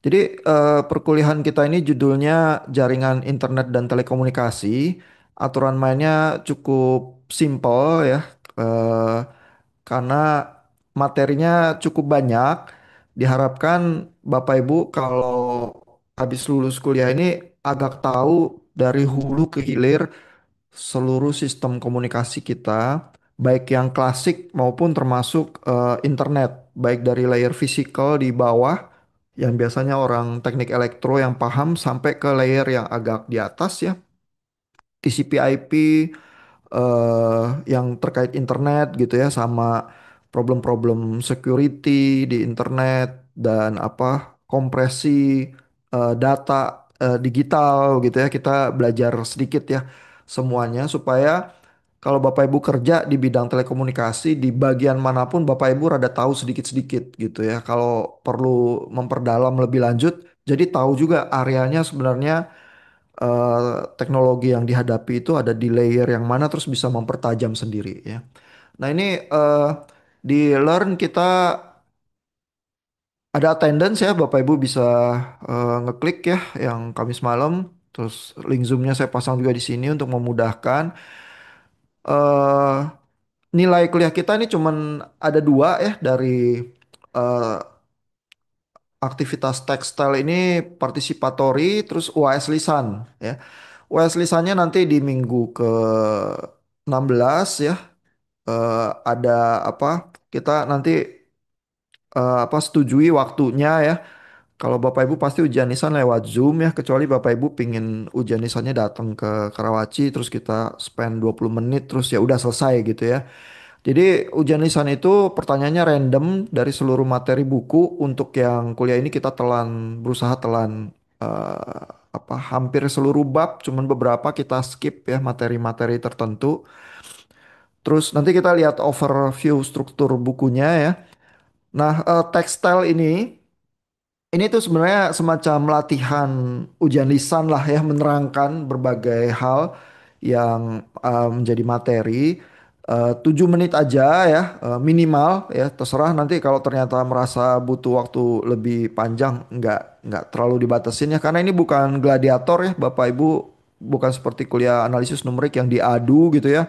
Jadi perkuliahan kita ini judulnya Jaringan Internet dan Telekomunikasi. Aturan mainnya cukup simple ya, eh, karena materinya cukup banyak. Diharapkan Bapak Ibu kalau habis lulus kuliah ini agak tahu dari hulu ke hilir seluruh sistem komunikasi kita, baik yang klasik maupun termasuk internet, baik dari layer fisikal di bawah, yang biasanya orang teknik elektro yang paham, sampai ke layer yang agak di atas ya, TCP/IP, yang terkait internet gitu ya, sama problem-problem security di internet dan apa kompresi data digital gitu ya. Kita belajar sedikit ya semuanya supaya kalau Bapak Ibu kerja di bidang telekomunikasi di bagian manapun Bapak Ibu rada tahu sedikit-sedikit gitu ya. Kalau perlu memperdalam lebih lanjut, jadi tahu juga areanya sebenarnya teknologi yang dihadapi itu ada di layer yang mana terus bisa mempertajam sendiri ya. Nah ini di Learn kita ada attendance ya, Bapak Ibu bisa ngeklik ya yang Kamis malam. Terus link Zoom-nya saya pasang juga di sini untuk memudahkan. eh Nilai kuliah kita ini cuman ada dua ya dari eh, aktivitas tekstil ini participatory terus UAS lisan ya. UAS lisannya nanti di minggu ke 16 ya, ada apa kita nanti apa setujui waktunya ya. Kalau Bapak Ibu pasti ujian lisan lewat Zoom ya, kecuali Bapak Ibu pingin ujian lisannya datang ke Karawaci terus kita spend 20 menit terus ya udah selesai gitu ya. Jadi ujian lisan itu pertanyaannya random dari seluruh materi buku. Untuk yang kuliah ini kita berusaha telan apa hampir seluruh bab, cuman beberapa kita skip ya materi-materi tertentu. Terus nanti kita lihat overview struktur bukunya ya. Nah, tekstil ini tuh sebenarnya semacam latihan ujian lisan lah ya, menerangkan berbagai hal yang menjadi materi. 7 menit aja ya, minimal ya, terserah nanti kalau ternyata merasa butuh waktu lebih panjang, nggak terlalu dibatasin ya, karena ini bukan gladiator ya, Bapak Ibu, bukan seperti kuliah analisis numerik yang diadu gitu ya.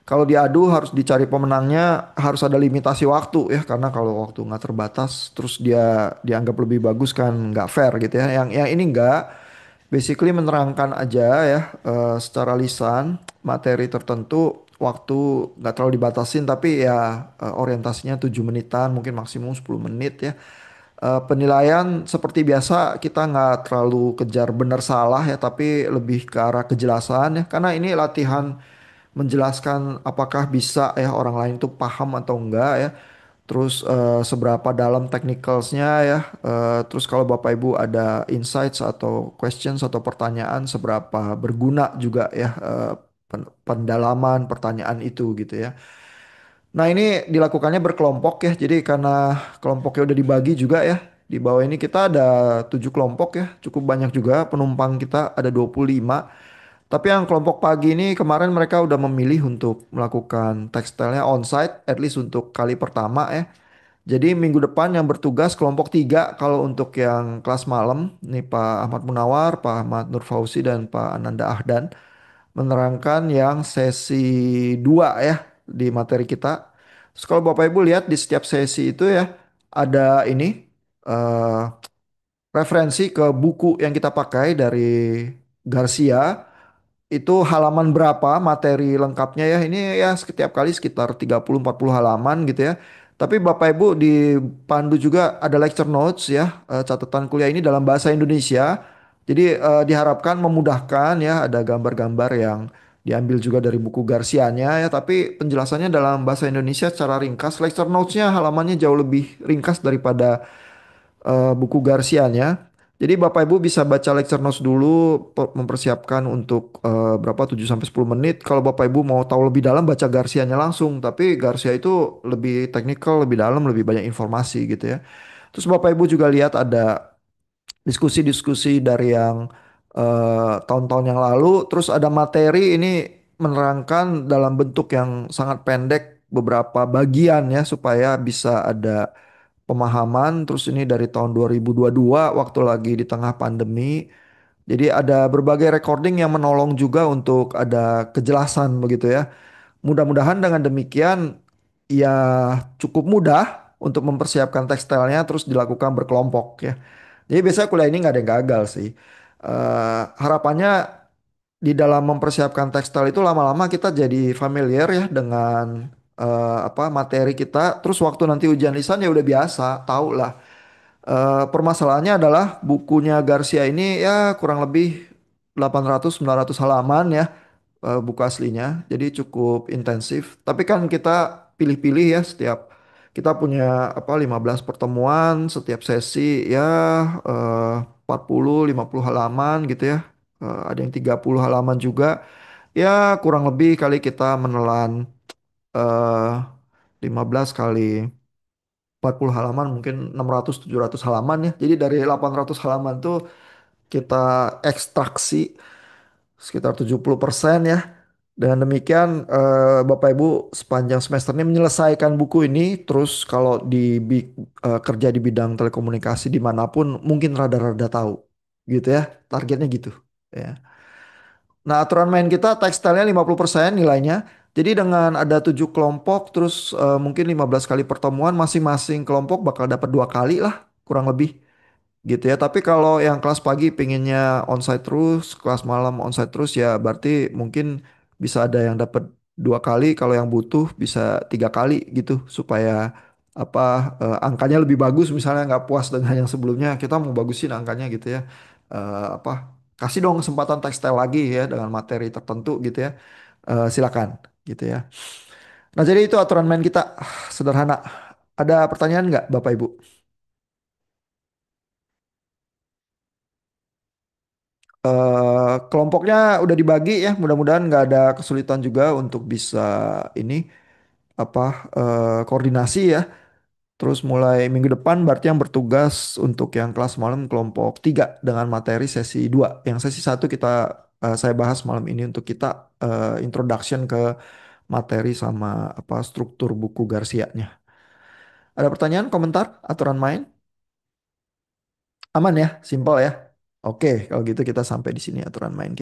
Kalau diadu harus dicari pemenangnya, harus ada limitasi waktu ya, karena kalau waktu nggak terbatas terus dia dianggap lebih bagus kan nggak fair gitu ya. Yang ini nggak, basically menerangkan aja ya secara lisan materi tertentu, waktu nggak terlalu dibatasin tapi ya orientasinya 7 menitan mungkin maksimum 10 menit ya. Penilaian seperti biasa kita nggak terlalu kejar benar salah ya, tapi lebih ke arah kejelasan ya, karena ini latihan menjelaskan apakah bisa ya orang lain tuh paham atau enggak ya. Terus seberapa dalam technicalsnya ya. Terus kalau Bapak Ibu ada insights atau questions atau pertanyaan, seberapa berguna juga ya pendalaman pertanyaan itu gitu ya. Nah ini dilakukannya berkelompok ya. Jadi karena kelompoknya udah dibagi juga ya. Di bawah ini kita ada 7 kelompok ya. Cukup banyak juga penumpang kita ada 25. Tapi yang kelompok pagi ini kemarin mereka udah memilih untuk melakukan tekstilnya onsite, at least untuk kali pertama ya. Jadi minggu depan yang bertugas kelompok 3 kalau untuk yang kelas malam, nih Pak Ahmad Munawar, Pak Ahmad Nur Fauzi, dan Pak Ananda Ahdan menerangkan yang sesi 2 ya di materi kita. Terus kalau Bapak Ibu lihat di setiap sesi itu ya ada ini eh, referensi ke buku yang kita pakai dari Garcia, itu halaman berapa materi lengkapnya ya. Ini ya setiap kali sekitar 30-40 halaman gitu ya. Tapi Bapak Ibu dipandu juga ada lecture notes ya, catatan kuliah ini dalam bahasa Indonesia. Jadi diharapkan memudahkan ya, ada gambar-gambar yang diambil juga dari buku Garcianya ya, tapi penjelasannya dalam bahasa Indonesia secara ringkas. Lecture notes-nya halamannya jauh lebih ringkas daripada buku Garcianya. Jadi Bapak Ibu bisa baca lecture notes dulu, mempersiapkan untuk berapa 7 sampai 10 menit. Kalau Bapak Ibu mau tahu lebih dalam baca Garcianya langsung, tapi Garcia itu lebih teknikal, lebih dalam, lebih banyak informasi gitu ya. Terus Bapak Ibu juga lihat ada diskusi-diskusi dari yang tahun-tahun yang lalu. Terus ada materi ini menerangkan dalam bentuk yang sangat pendek beberapa bagian ya supaya bisa ada pemahaman. Terus ini dari tahun 2022 waktu lagi di tengah pandemi. Jadi ada berbagai recording yang menolong juga untuk ada kejelasan begitu ya. Mudah-mudahan dengan demikian ya cukup mudah untuk mempersiapkan tekstilnya terus dilakukan berkelompok ya. Jadi biasanya kuliah ini nggak ada yang gagal sih. Harapannya di dalam mempersiapkan tekstil itu lama-lama kita jadi familiar ya dengan apa materi kita. Terus waktu nanti ujian lisan ya udah biasa, tahu lah. Permasalahannya adalah bukunya Garcia ini ya kurang lebih 800-900 halaman ya buku aslinya. Jadi cukup intensif. Tapi kan kita pilih-pilih ya setiap kita punya apa 15 pertemuan setiap sesi ya 40-50 halaman gitu ya. Ada yang 30 halaman juga. Ya kurang lebih kali kita menelan eh 15 kali 40 halaman mungkin 600-700 halaman ya. Jadi dari 800 halaman tuh kita ekstraksi sekitar 70% ya. Dengan demikian, Bapak Ibu sepanjang semester ini menyelesaikan buku ini, terus kalau kerja di bidang telekomunikasi dimanapun mungkin rada-rada tahu, gitu ya, targetnya gitu. Ya. Nah, aturan main kita tekstilnya 50% nilainya. Jadi dengan ada 7 kelompok, terus mungkin 15 kali pertemuan, masing-masing kelompok bakal dapat 2 kali lah, kurang lebih gitu ya. Tapi kalau yang kelas pagi pinginnya onsite terus, kelas malam onsite terus ya berarti mungkin bisa ada yang dapat 2 kali. Kalau yang butuh bisa 3 kali gitu supaya apa angkanya lebih bagus. Misalnya nggak puas dengan yang sebelumnya, kita mau bagusin angkanya gitu ya. Apa kasih dong kesempatan tekstil lagi ya dengan materi tertentu gitu ya. Silakan gitu ya. Nah jadi itu aturan main kita. Sederhana. Ada pertanyaan nggak Bapak Ibu? Kelompoknya udah dibagi ya, mudah-mudahan nggak ada kesulitan juga untuk bisa ini apa koordinasi ya. Terus mulai minggu depan berarti yang bertugas untuk yang kelas malam kelompok 3 dengan materi sesi 2. Yang sesi 1 saya bahas malam ini untuk kita introduction ke materi sama apa struktur buku Garcia-nya. Ada pertanyaan, komentar, aturan main? Aman ya, simpel ya. Oke, kalau gitu kita sampai di sini aturan main.